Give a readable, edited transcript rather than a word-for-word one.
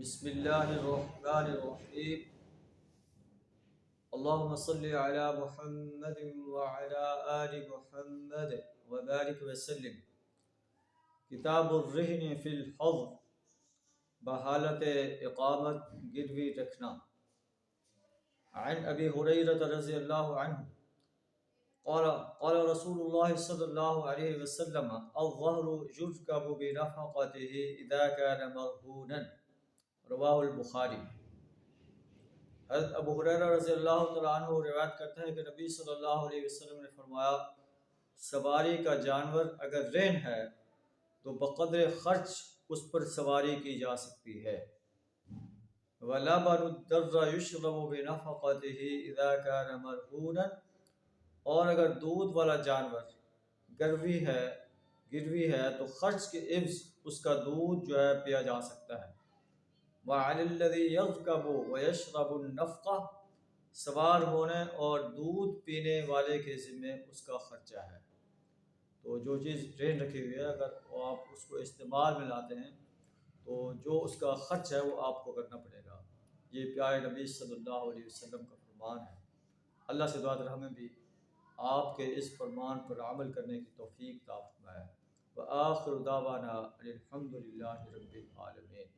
بسم اللہ الرحمن الرحیم اللہم صلی علی محمد وعلی آل محمد وبارک وسلم۔ کتاب الرہن فی الحظر، بحالت اقامت گروی رکھنا۔ عن ابی ہریرہ رضی اللہ عنہ قال رسول اللہ صلی اللہ علیہ وسلم الظہر یرکب بنفقتہ اذا کان مرہونا، رواہ البخاری۔ حضرت ابو ہریرہ رضی اللہ تعالیٰ عنہ روایت کرتے ہیں کہ نبی صلی اللہ علیہ وسلم نے فرمایا، سواری کا جانور اگر رہن ہے تو بقدر خرچ اس پر سواری کی جا سکتی ہے۔ وَلَبَنُ الدَّرَّ يُشْرَبُ بِنَفَقَتِهِ إِذَا كَانَ مَرْهُونًا، اور اگر دودھ والا جانور گروی ہے تو خرچ کے عوض اس کا دودھ جو ہے پیا جا سکتا ہے۔ وَعَلَى الَّذِي يَرْكَبُ وَيَشْرَبُ النَّفْقَةَ، سوار ہونے اور دودھ پینے والے کے ذمہ اس کا خرچہ ہے۔ تو جو چیز رہن رکھی ہوئی ہے اگر آپ اس کو استعمال میں لاتے ہیں تو جو اس کا خرچ ہے وہ آپ کو کرنا پڑے گا۔ یہ پیارے نبی صلی اللہ علیہ وسلم کا فرمان ہے۔ اللہ سے دعا ہے ہمیں بھی آپ کے اس فرمان پر عمل کرنے کی توفیق عطا فرمائے۔ وآخر دعوانا الحمد للہ رب العالمین۔